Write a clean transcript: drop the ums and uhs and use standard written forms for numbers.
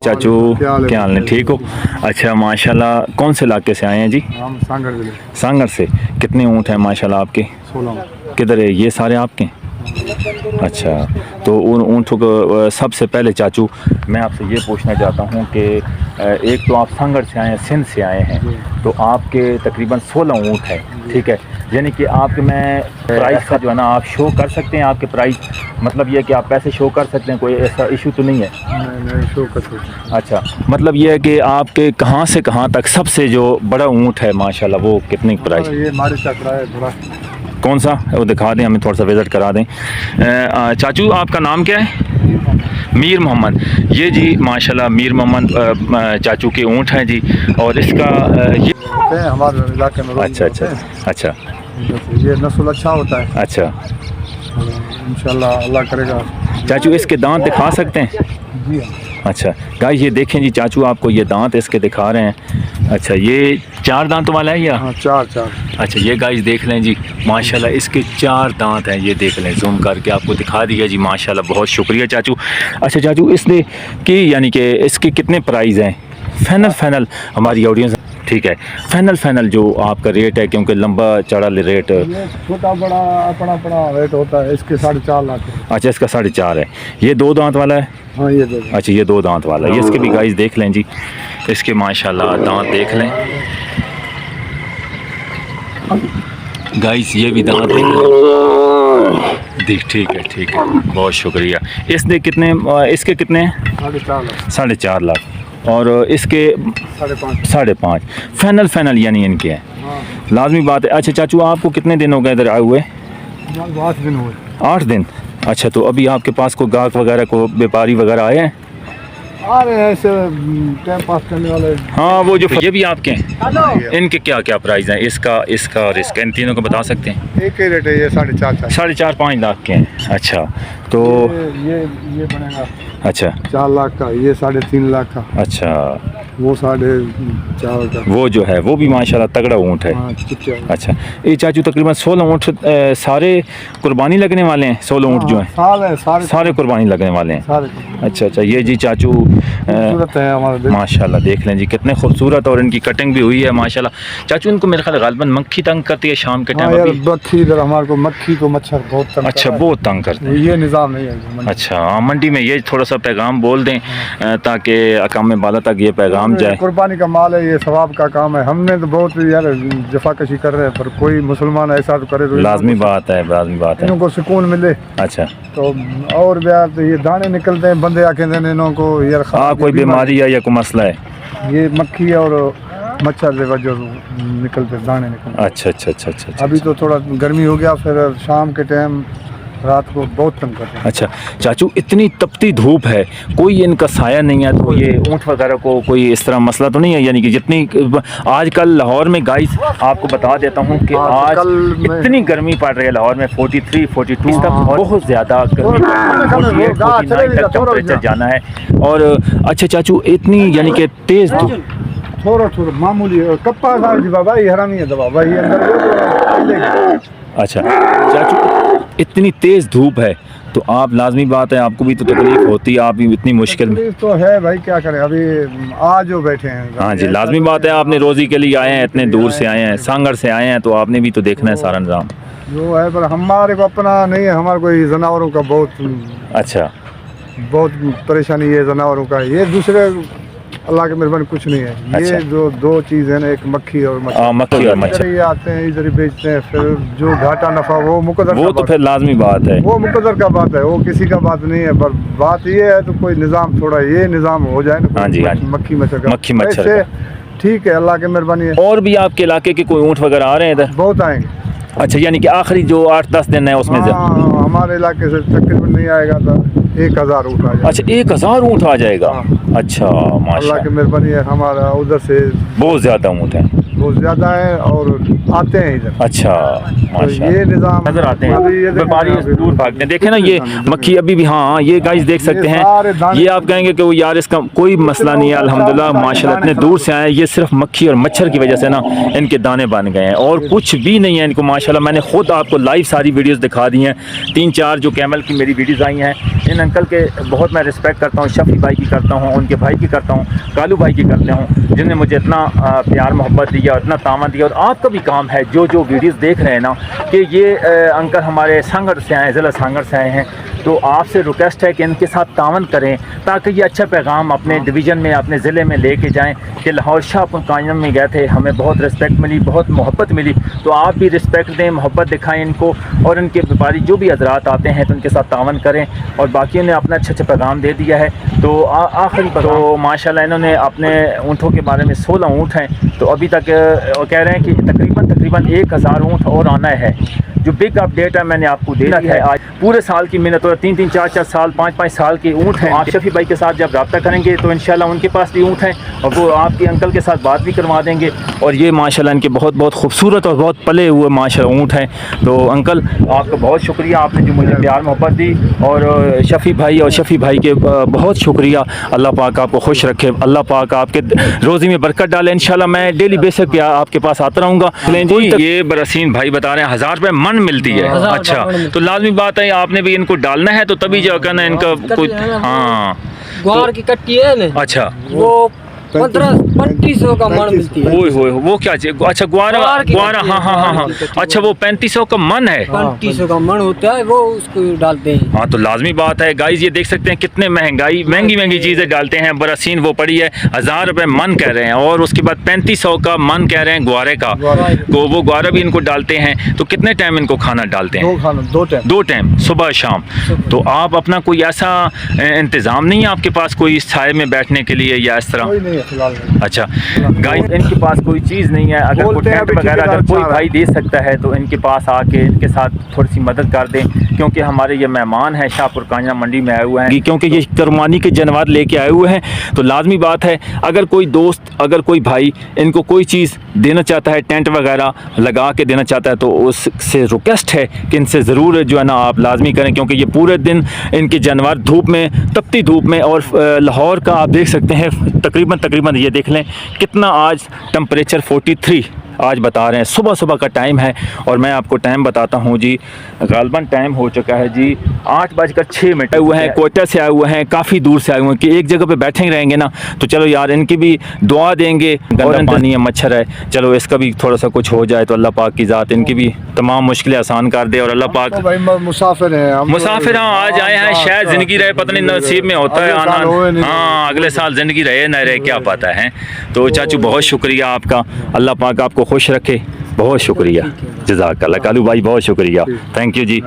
चाचू, क्या हाल है, ठीक हो? अच्छा माशाल्लाह। कौन से इलाके से आए हैं जी? हम सांगर जिले। सांगर से। कितने ऊँट हैं माशाल्लाह आपके? 16। किधर है ये सारे आपके? अच्छा, तो उन ऊँटों को सबसे पहले चाचू मैं आपसे ये पूछना चाहता हूँ कि एक तो आप सांगर से आए हैं, सिंध से आए हैं, तो आपके तकरीबन 16 ऊँट हैं, ठीक है? यानी कि आपके मैं प्राइस का जो है ना आप शो कर सकते हैं आपके प्राइस, मतलब ये कि आप पैसे शो कर सकते हैं, कोई ऐसा इशू तो नहीं है? नहीं शो कर सकते। अच्छा, मतलब ये है कि आपके कहाँ से कहाँ तक सबसे जो बड़ा ऊँट है माशाल्लाह वो कितने प्राइस? ये हमारे चक्रा है थोड़ा। कौन सा वो दिखा दें, हमें थोड़ा सा विज़िट करा दें। चाचू आपका नाम क्या है? मीर मोहम्मद। ये जी माशाल्लाह मीर मोहम्मद चाचू के ऊँट हैं जी, और इसका ये हमारे इलाके में। अच्छा अच्छा अच्छा, ये नस्ल अच्छा होता है। अच्छा इंशाल्लाह अल्लाह करेगा। चाचू इसके दांत दिखा सकते हैं? जी हाँ। अच्छा गाइस ये देखें जी, चाचू आपको ये दांत इसके दिखा रहे हैं। अच्छा ये 4 दांतों वाला है या? हाँ 4। अच्छा ये गाइस देख लें जी माशाल्लाह इसके 4 दांत हैं, ये देख लें, जूम करके आपको दिखा दिया जी माशाल्लाह, बहुत शुक्रिया चाचू। अच्छा चाचू इसने की यानी कि इसके कितने प्राइस हैं फाइनल हमारी ऑडियंस? ठीक है, फाइनल जो आपका रेट है, क्योंकि लंबा चौड़ा रेट। ये छोटा बड़ा अपना रेट होता है। इसके 4.5 लाख। अच्छा इसका 4.5 है। ये 2 दांत वाला है? हाँ ये 2। अच्छा ये 2 दांत वाला है। ये इसके भी गाइस देख लें जी, इसके माशाल्लाह दांत देख लें गाइस, ये भी दांत देख लें। ठीक है बहुत शुक्रिया। इसने कितने इसके कितने? 4.5 लाख। 4.5 लाख, और इसके 5.5 फाइनल यानी इनके हैं। हाँ। लाजमी बात है। अच्छा चाचू आपको कितने दिन हो गए इधर आए हुए? 8 दिन हुए। 8 दिन। अच्छा तो अभी आपके पास कोई गाहक वगैरह को व्यापारी वगैरह आए हैं? आ रहे हैं ऐसे टाइम पास करने वाले। हाँ वो जो ये भी आपके हैं, इनके क्या क्या प्राइस हैं? इसका और इसका, इन तीनों को बता सकते हैं? एक ही रेट है ये 4.5। 4.5-5 लाख के हैं। अच्छा तो ये बनेगा अच्छा 4 लाख का, ये 3.5 लाख का, अच्छा वो 4.5 का। वो जो है वो भी माशाल्लाह तगड़ा ऊँट है। हाँ, अच्छा ये चाचू तकरीबन 16 ऊँट सारे कुर्बानी लगने वाले हैं? 16 ऊँट जो हैं सारे कुर्बानी लगने वाले हैं? अच्छा ये जी चाचू है हमारा माशाल्लाह देख लें जी कितने खूबसूरत, और इनकी कटिंग भी हुई है माशाल्लाह। चाचू इनको मेरे ख्याल गालिबन मक्खी तंग करती है शाम के टाइम? मक्खी इधर हमारे को मक्खी को मच्छर बहुत तंग। अच्छा बहुत तंग करते हैं, ये निज़ाम नहीं है। अच्छा मंडी में ये थोड़ा सा पैगाम बोल दें ताकि अकाम बाला तक ये पैगाम जाए। कुर्बानी का माल है, ये सवाब का काम है। हमने तो बहुत यार जफाकशी कर रहे हैं, पर कोई मुसलमान ऐसा तो करे तो लाजमी बात है इनको सुकून मिले। अच्छा तो और यार तो ये दाने निकलते हैं, बंदे आके इन्हों को यार कोई बीमारी है या कोई मसला है? ये मक्खी और मच्छर से वजह निकलते दाने निकलते। अच्छा अभी तो थोड़ा गर्मी हो गया, फिर शाम के टाइम रात को बहुत तंग करते हैं। अच्छा चाचू इतनी तपती धूप है, कोई इनका साया नहीं है, तो ये ऊँट वगैरह को कोई इस तरह मसला तो नहीं है? यानी कि जितनी आजकल लाहौर में गाइस आपको बता देता हूँ कि आज इतनी गर्मी पड़ रही है लाहौर में, 43-42 तक बहुत ज़्यादा गर्मी, 49 तक टेम्परेचर जाना है। और अच्छा चाचू इतनी यानी कि तेज़ धूप थोड़ा मामूली कप्पा भाई हरामी है दवा भाई अंदर। अच्छा चाचू इतनी तेज़ धूप है तो आप लाजमी बात है आपको भी तो तकलीफ होती है, आप भी इतनी मुश्किल में तो है भाई, क्या करें अभी आज जो बैठे हैं। हाँ जी लाजमी बात है, आपने रोज़ी के लिए आए हैं, इतने दूर से आए हैं, सांगर से आए हैं, तो आपने भी तो देखना है सारा निज़ाम जो है। पर हमारे को अपना नहीं है, हमारे को जानवरों का बहुत परेशानी है जानवरों का। ये दूसरे अल्लाह के मेहरबानी कुछ नहीं है। अच्छा। ये जो 2 चीज़ है ना, एक मक्खी और मच्छर। ये आते हैं इधर ही बेचते हैं, फिर जो घाटा नफा वो मुकद्दर वो तो फिर लाजमी बात है, वो मुकद्दर का बात है, वो किसी का बात नहीं है। पर बात ये है तो कोई निज़ाम थोड़ा ये निज़ाम हो जाए ना। हाँ जी मक्खी मच्छर का ठीक है, अल्लाह की मेहरबानी है। और भी आपके इलाके के कोई ऊँट वगैरह आ रहे हैं इधर? बहुत आएंगे। अच्छा यानी कि आखिरी जो 8-10 दिन है उसमें से? हमारे इलाके से तकरीबन नहीं आएगा तो 1000 ऊँट आ जाएगा। अच्छा 1000 ऊँट आ जाएगा? अच्छा माशाल्लाह, अल्लाह की मेहरबानी है। हमारा उधर से बहुत ज़्यादा ऊँट है, बहुत ज़्यादा है और आते हैं इधर। अच्छा माशाल्लाह, ये निज़ाम नजर आते हैं व्यापारी दूर भागते हैं। देखें ना ये मक्खी अभी भी, हाँ ये गाइस देख सकते हैं, ये आप कहेंगे कि वो यार इसका कोई मसला नहीं है, अल्हम्दुलिल्लाह माशाल्लाह इतने दूर से आए। ये सिर्फ मक्खी और मच्छर की वजह से ना इनके दाने बन गए हैं और कुछ भी नहीं है इनको माशाल्लाह। मैंने खुद आपको लाइव सारी वीडियोस दिखा दी हैं, 3-4 जो कैमल की मेरी वीडियोस आई हैं, इन्होंने अंकल के बहुत मैं रिस्पेक्ट करता हूँ, शफ़ी भाई की करता हूँ, उनके भाई की करता हूँ, कालू भाई की करता हूँ, जिन्होंने मुझे इतना प्यार मोहब्बत दिया, इतना तामन दिया। और आपका भी काम है, जो वीडियोस देख रहे हैं ना, कि ये अंकल हमारे सांगड़ से आए, ज़िला सांगड़ से आए हैं, तो आपसे रिक्वेस्ट है कि इनके साथ तावन करें ताकि ये अच्छा पैगाम अपने डिवीज़न में, अपने ज़िले में लेके जाएं कि लाहौर शाहपुर कायम में गए थे, हमें बहुत रिस्पेक्ट मिली, बहुत मोहब्बत मिली। तो आप भी रिस्पेक्ट दें, मोहब्बत दिखाएं इनको, और इनके व्यापारी जो भी हज़रात आते हैं तो उनके साथ तावन करें। और बाकियों ने अपना अच्छा पैगाम दे दिया है। तो आखिरी तो माशाल्लाह इन्होंने अपने ऊँटों के बारे में 16 ऊँट हैं, तो अभी तक कह रहे हैं कि तकरीबन 1000 ऊँट और आना है। जो बिग अपडेट है मैंने आपको दे दी है। आज पूरे साल की मेहनत, और 3-3, 4-4 साल, 5-5 साल के ऊँट हैं। आप शफ़ी भाई के साथ जब रब्ता करेंगे तो इंशाल्लाह उनके पास भी ऊँट हैं, और वो आपके अंकल के साथ बात भी करवा देंगे। और ये माशाल्लाह इनके बहुत खूबसूरत और बहुत पले हुए माशाल्लाह ऊँट हैं। तो अंकल आपका बहुत शुक्रिया, आपने जो मुझे प्यार मोहब्बत दी। और शफ़ी भाई और शफ़ी भाई के बहुत शुक्रिया। अल्लाह पाक आपको खुश रखे, अल्लाह पाक आपके रोज़ी में बरकत डाले। इंशाल्लाह मैं डेली बेसिक पे आपके पास आता रहूँगा। ये बरसीन भाई बता रहे हैं 1000 रुपये मन मिलती है। अच्छा, तो लाजमी बात है आपने भी इनको डालना है, तो तभी जो करना है इनका कुछ। हाँ, ग्वार की कट्टी है ना। अच्छा, वो 1500 का मन मिलती है। वो क्या चीज़? अच्छा, ग्वारा। हाँ। अच्छा, वो 3500 का मन है। 3500 का मन होता है, वो उसको डालते हैं। हाँ, तो लाजमी बात है गाइस, ये देख सकते हैं कितने महंगी चीज़ें डालते हैं। बरसीन वो पड़ी है 1000 रुपये मन कह रहे हैं, और उसके बाद 3500 का मन कह रहे हैं ग्वारे का। तो वो ग्वारा भी इनको डालते हैं। तो कितने टाइम इनको खाना डालते हैं? 2 टाइम, सुबह शाम। तो आप अपना कोई ऐसा इंतज़ाम नहीं है आपके पास, कोई साए में बैठने के लिए या इस तरह? अच्छा गाइस, इनके पास कोई चीज़ नहीं है। अगर कोई टेंट वगैरह अगर कोई भाई दे सकता है तो इनके पास आके इनके साथ थोड़ी सी मदद कर दें, क्योंकि हमारे ये मेहमान हैं, शाहपुर कांजा मंडी में आए हुए हैं, क्योंकि ये कुर्बानी के जानवर लेके आए हुए हैं। तो लाजमी बात है, अगर कोई दोस्त, अगर कोई भाई इनको कोई चीज़ देना चाहता है, टेंट वगैरह लगा के देना चाहता है, तो उससे रिक्वेस्ट है कि इनसे ज़रूर जो है ना आप लाजमी करें, क्योंकि ये पूरे दिन इनके जानवर धूप में, तपती धूप में, और लाहौर का आप देख सकते हैं तकरीबन ये देख लें कितना आज टेम्परेचर 43 आज बता रहे हैं। सुबह का टाइम है, और मैं आपको टाइम बताता हूँ जी, गालबन टाइम हो चुका है जी 8:06 आए हुए हैं, कोयटा से आए हुए हैं, काफ़ी दूर से आए हुए हैं कि एक जगह पे बैठे ही रहेंगे ना, तो चलो यार इनकी भी दुआ देंगे। गंदा पानी है, मच्छर है, चलो इसका भी थोड़ा सा कुछ हो जाए तो अल्लाह पाक की ज़ात इनकी भी तमाम मुश्किलें आसान कर दे। और अल्लाह पाक मुसाफिर हैं, आज आए हैं, शायद ज़िंदगी रहे, पता नहीं नसीब में होता है आना। हाँ, अगले साल ज़िंदगी रहे ना रहे क्या पता है। तो चाचू बहुत शुक्रिया आपका, अल्लाह पाक आपको खुश रखे, बहुत शुक्रिया, जज़ाकल्लाह। कालू भाई बहुत शुक्रिया, थैंक यू जी।